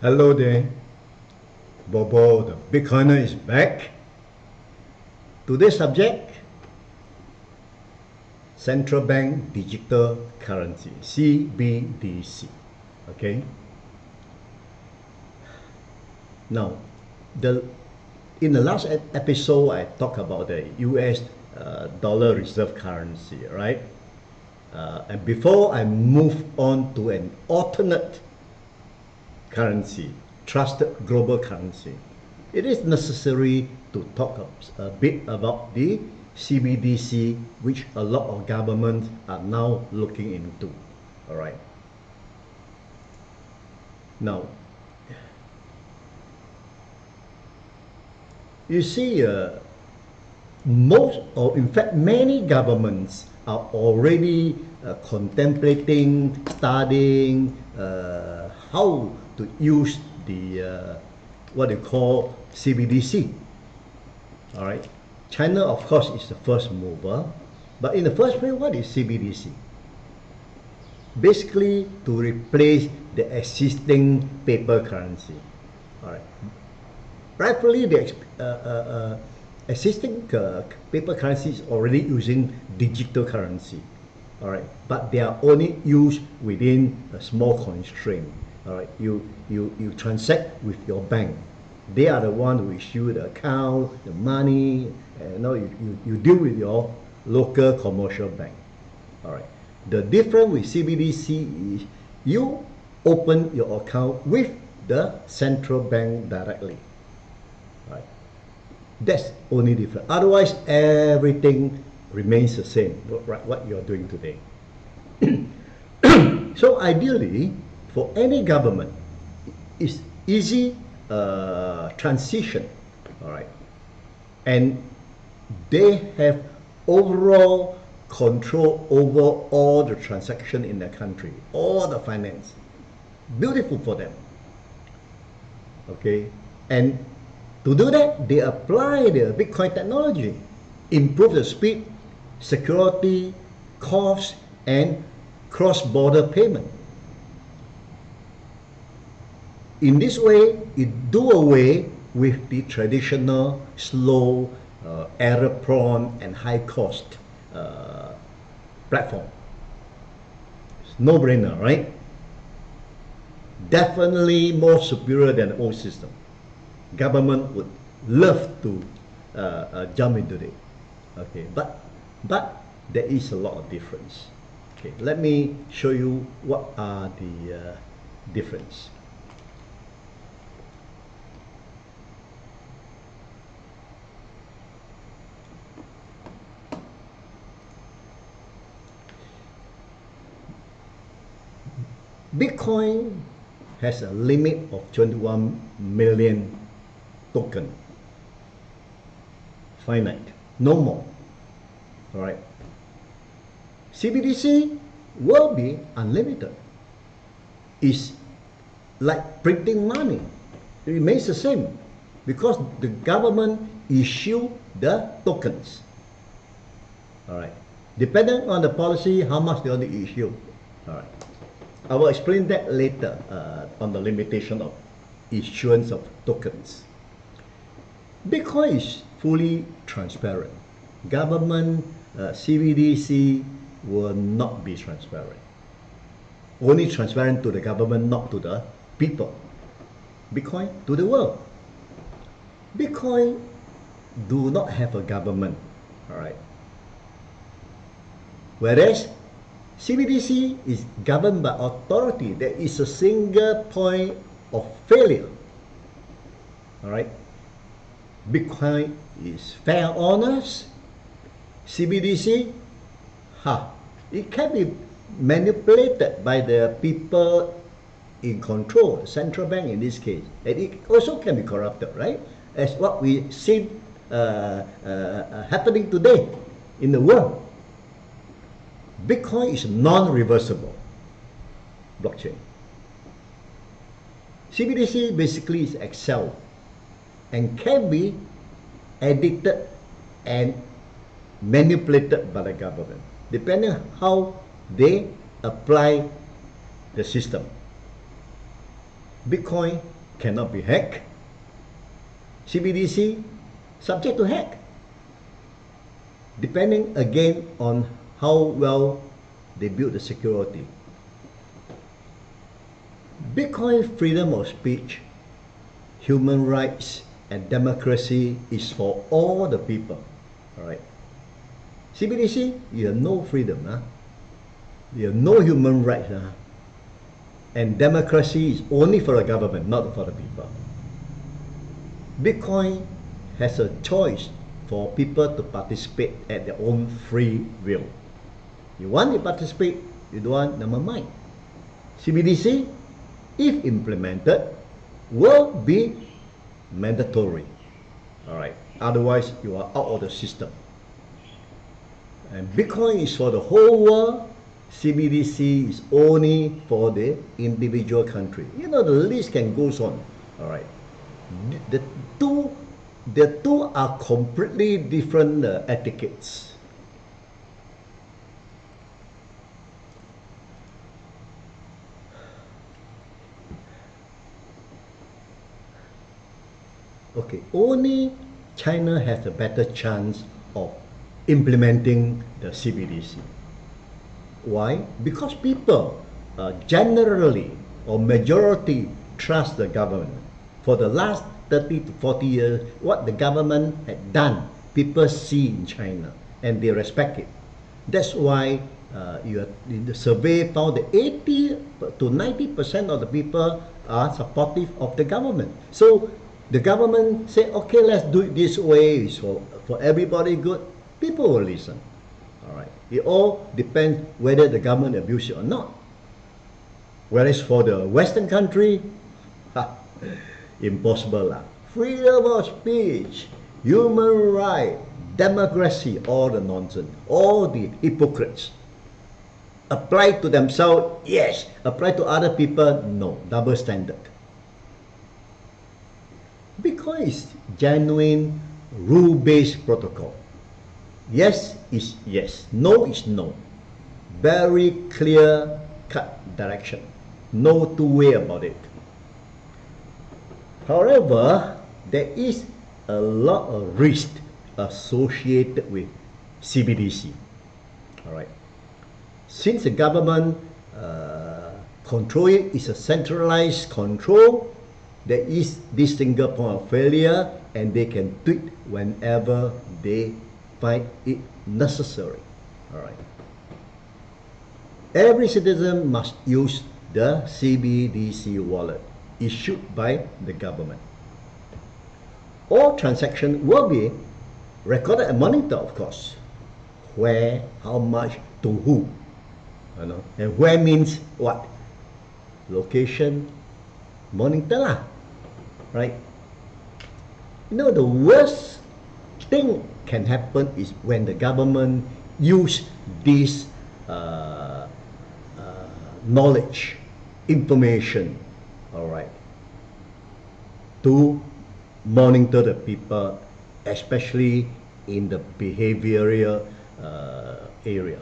Hello there, BoBo, the Bitcoiner is back. Today's subject, Central Bank Digital Currency, CBDC. Okay. Now, the in the last episode, I talked about the US dollar reserve currency, right? And before I move on to an alternate currency, trusted global currency, it is necessary to talk a bit about the CBDC, which a lot of governments are now looking into. All right. Now, you see, most, or in fact, many governments are already contemplating, studying how to use the what they call CBDC. All right. China, of course, is the first mover, but in the first place, what is CBDC? Basically, to replace the existing paper currency. All right. Rightfully, the existing paper currency is already using digital currency. All right, but they are only used within a small constraint. All right, you transact with your bank. They are the one who issue the account, the money. You deal with your local commercial bank. All right. The difference with CBDC is you open your account with the central bank directly. Right. That's only different. Otherwise, everything remains the same. What you're doing today. So ideally, for any government, it's easy transition. All right, and they have overall control over all the transaction in the country, all the finance. Beautiful for them. Okay, and to do that, they apply the Bitcoin technology, improve the speed, security, cost, and cross-border payment. In this way, it do away with the traditional slow, error-prone, and high-cost platform. It's no-brainer, right? Definitely more superior than the old system. Government would love to jump into it. Okay, but there is a lot of difference. Okay, let me show you what are the difference. Bitcoin has a limit of 21 million token. Finite, no more. All right. CBDC will be unlimited. It's like printing money. It remains the same because the government issue the tokens. All right. Depending on the policy, how much they want to issue. All right. I will explain that later on the limitation of issuance of tokens. Bitcoin is fully transparent. Government CBDC will not be transparent. Only transparent to the government, not to the people. Bitcoin to the world. Bitcoin do not have a government, all right. Whereas CBDC is governed by authority. There is a single point of failure. All right. Bitcoin is fair, honest. CBDC, it can be manipulated by the people in control, central bank in this case, and it also can be corrupted, right? As what we see happening today in the world. Bitcoin is non-reversible blockchain. CBDC basically is Excel and can be edited and manipulated by the government, depending on how they apply the system. Bitcoin cannot be hacked. CBDC subject to hack, depending again on how well they build the security. Bitcoin freedom of speech, human rights, and democracy is for all the people. All right. CBDC, you have no freedom, huh? You have no human rights, huh? And democracy is only for the government, not for the people. Bitcoin has a choice for people to participate at their own free will. You want to participate, you don't want, never mind. CBDC, if implemented, will be mandatory. All right. Otherwise, you are out of the system. And Bitcoin is for the whole world. CBDC is only for the individual country. You know, the list can go on. All right. The two are completely different etiquettes. Okay, only China has a better chance of implementing the CBDC. Why? Because people generally or majority trust the government. For the last 30 to 40 years, what the government had done, people see in China and they respect it. That's why the survey found that 80 to 90% of the people are supportive of the government. So the government say, okay, let's do it this way, it's for everybody good, people will listen. All right. It all depends whether the government abuses it or not. Whereas for the Western country, impossible lah. Freedom of speech, human right, democracy, all the nonsense, all the hypocrites. Apply to themselves, yes. Apply to other people, no. Double standard. Bitcoin is genuine rule-based protocol. Yes is yes, no is no. Very clear cut direction. No two way about it. However, there is a lot of risk associated with CBDC. All right. Since the government control it, is a centralized control, there is this single point of failure and they can tweak whenever they find it necessary. All right. Every citizen must use the CBDC wallet issued by the government. All transactions will be recorded and monitored, of course. Where, how much, to who, you know, and where means what? Location, monitor lah, right? You know, the worst thing can happen is when the government use this knowledge, information, all right, to monitor the people, especially in the behavioral area.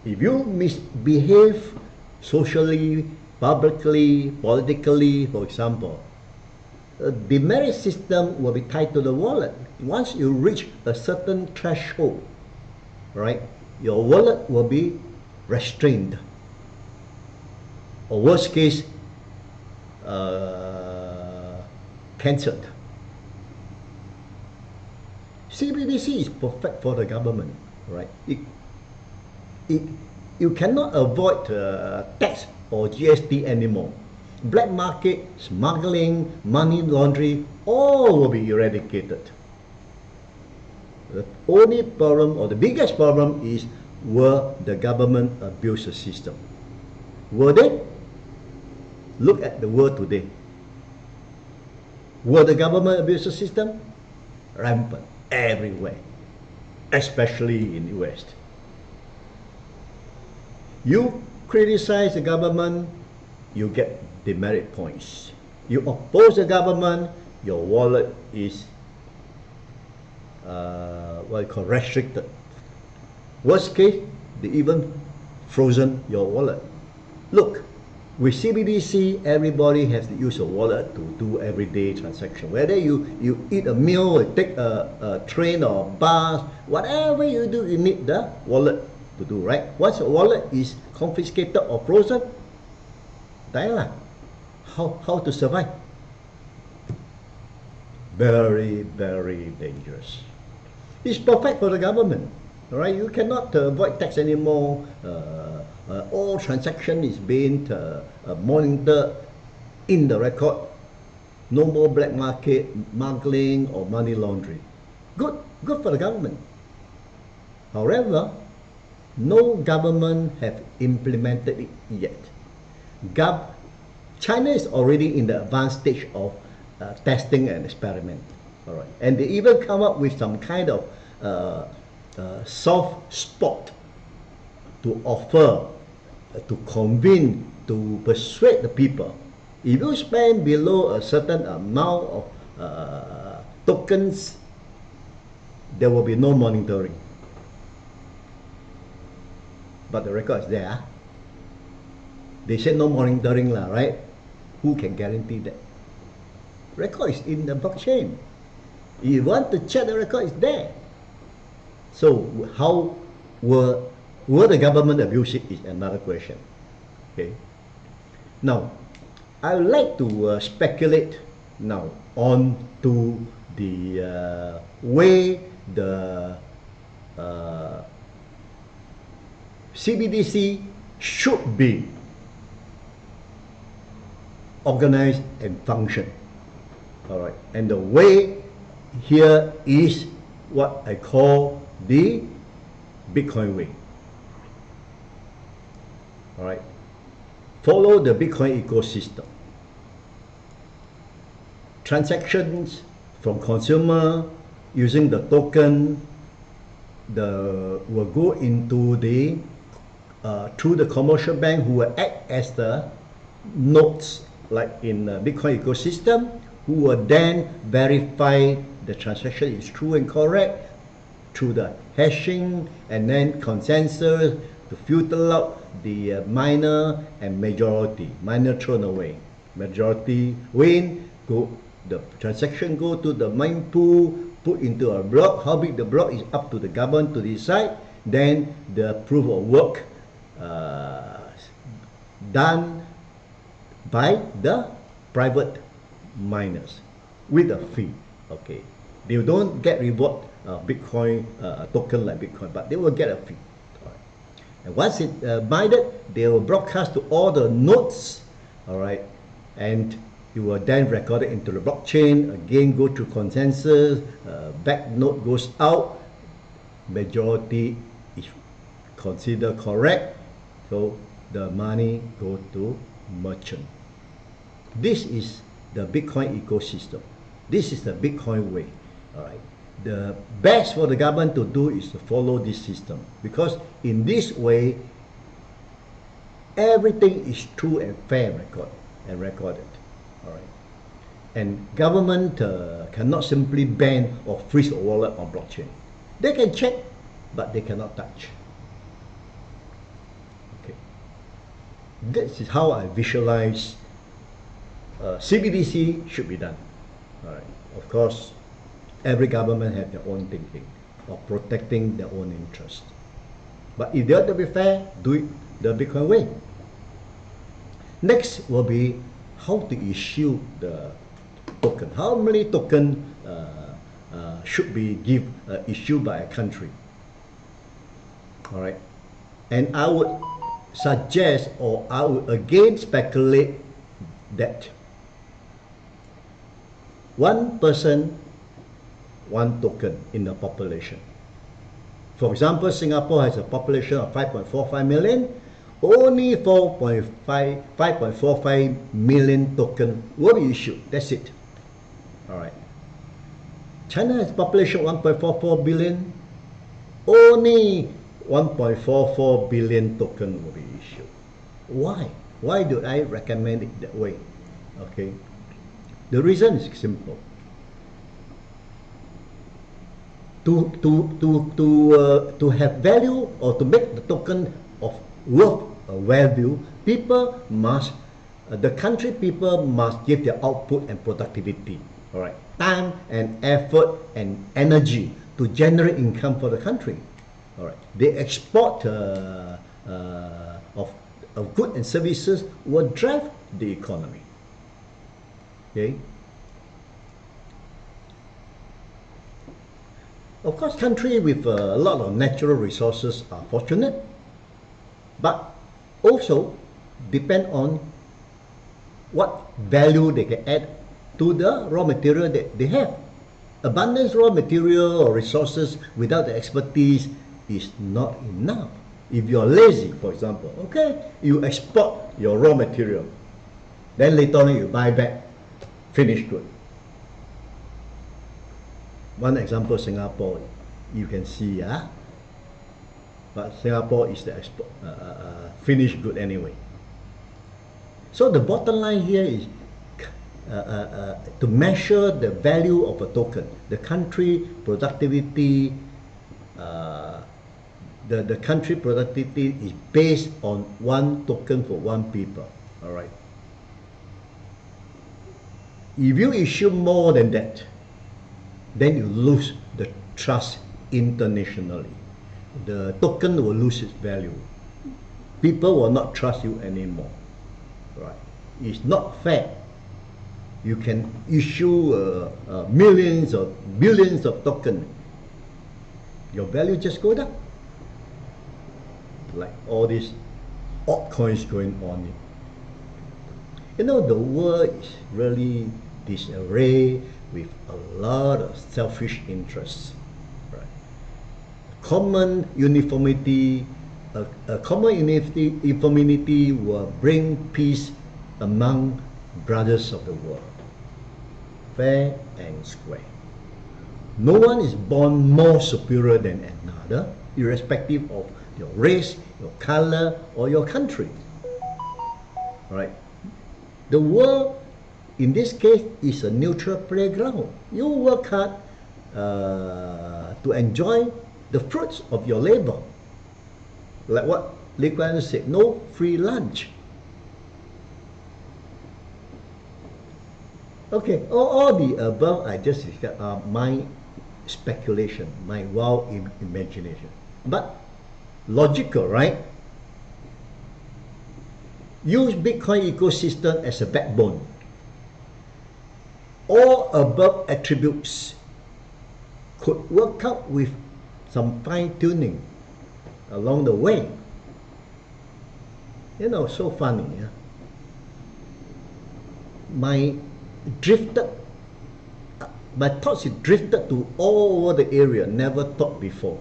If you misbehave socially, publicly, politically, for example, the merit system will be tied to the wallet. Once you reach a certain threshold, right, your wallet will be restrained. Or worst case, cancelled. CBDC is perfect for the government, right? You cannot avoid tax or GST anymore. Black market, smuggling, money laundering, all will be eradicated. The only problem, or the biggest problem, is will the government abuse the system? Will they? Look at the world today. Will the government abuse the system? Rampant, everywhere, especially in the West. You criticize the government, you get demerit points. You oppose the government, your wallet is restricted. Worst case, they even frozen your wallet. Look, with CBDC, everybody has to use a wallet to do everyday transaction. Whether you eat a meal, or take a train or a bus, whatever you do, you need the wallet to do, right? Once a wallet is confiscated or frozen, die lah. How to survive? Very, very dangerous. It's perfect for the government, all right? You cannot avoid tax anymore. All transaction is being monitored in the record. No more black market, smuggling or money laundering. Good for the government. However, no government have implemented it yet. China is already in the advanced stage of testing and experiment. All right, and they even come up with some kind of soft spot to offer, to convince, to persuade the people. If you spend below a certain amount of tokens, there will be no monitoring. But the record is there. They said no monitoring lah, right? Who can guarantee that? Record is in the blockchain. If you want to check the record, is there. So how will the government abuse it is another question. Okay. Now, I would like to speculate now on to the way the CBDC should be organized and function. All right, and the way here is what I call the Bitcoin way. All right, follow the Bitcoin ecosystem. Transactions from consumer using the token will go into the through the commercial bank, who will act as the nodes, like in the Bitcoin ecosystem, who will then verify the transaction is true and correct through the hashing and then consensus to filter out the minor and majority. Minor thrown away, majority win. The transaction go to the mine pool, put into a block. How big the block is up to the government to decide. Then the proof of work done by the private miners with a fee. Okay, they don't get reward Bitcoin token like Bitcoin, but they will get a fee. All right. And once it mined, they will broadcast to all the nodes. All right, and you will then record it into the blockchain. Again, go to consensus. Back node goes out. Majority is considered correct, so the money go to merchant. This is the Bitcoin ecosystem. This is the Bitcoin way. All right. The best for the government to do is to follow this system, because in this way, everything is true and fair recorded. All right. And government cannot simply ban or freeze a wallet on blockchain. They can check, but they cannot touch. Okay. This is how I visualize CBDC should be done. All right. Of course, every government has their own thinking of protecting their own interest. But if they want to be fair, do it the Bitcoin way. Next will be how to issue the token. How many tokens should be issued by a country? All right. And I would suggest, or I would again speculate, that one person, one token in the population. For example, Singapore has a population of 5.45 million. Only 5.45 million token will be issued. That's it. All right. China has a population of 1.44 billion. Only 1.44 billion token will be issued. Why? Why do I recommend it that way? Okay. The reason is simple. To have value, or to make the token of worth a value, people must the country people must give their output and productivity, all right, time and effort and energy to generate income for the country, all right. The export of goods and services will drive the economy. Okay. Of course, countries with a lot of natural resources are fortunate, but also depend on what value they can add to the raw material that they have. Abundance raw material or resources without the expertise is not enough. If you're lazy, for example, okay, you export your raw material, then later on you buy back finished good. One example, Singapore, you can see, but Singapore is the export, finished good anyway. So the bottom line here is to measure the value of a token, the country productivity. The country productivity is based on one token for one people. All right. If you issue more than that, then you lose the trust internationally. The token will lose its value. People will not trust you anymore. Right? It's not fair. You can issue millions or billions of tokens. Your value just go down. Like all these altcoins going on. You know, the world is really disarray with a lot of selfish interests. Right? Common uniformity, a common uniformity will bring peace among brothers of the world. Fair and square. No one is born more superior than another, irrespective of your race, your color, or your country. Right? The world, in this case, is a neutral playground. You work hard to enjoy the fruits of your labor. Like what Lee Kuan Yew said, no free lunch. Okay, all the above I just described are my speculation, my wild imagination. But logical, right? Use Bitcoin ecosystem as a backbone. All above attributes could work out with some fine-tuning along the way. You know, so funny. Yeah? My thoughts drifted to all over the area, never thought before.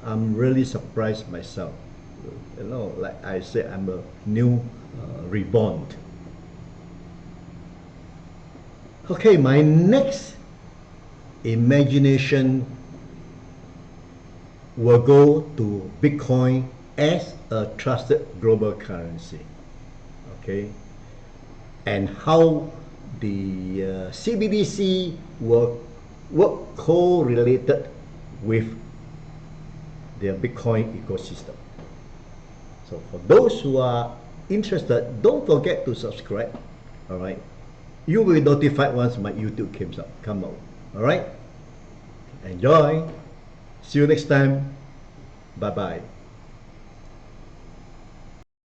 I'm really surprised myself. You know, like I said, I'm a new reborn. Okay, my next imagination will go to Bitcoin as a trusted global currency. Okay, and how the CBDC will work correlated with the Bitcoin ecosystem. So for those who are interested, don't forget to subscribe. All right, you will be notified once my YouTube come out. All right, enjoy. See you next time. Bye bye.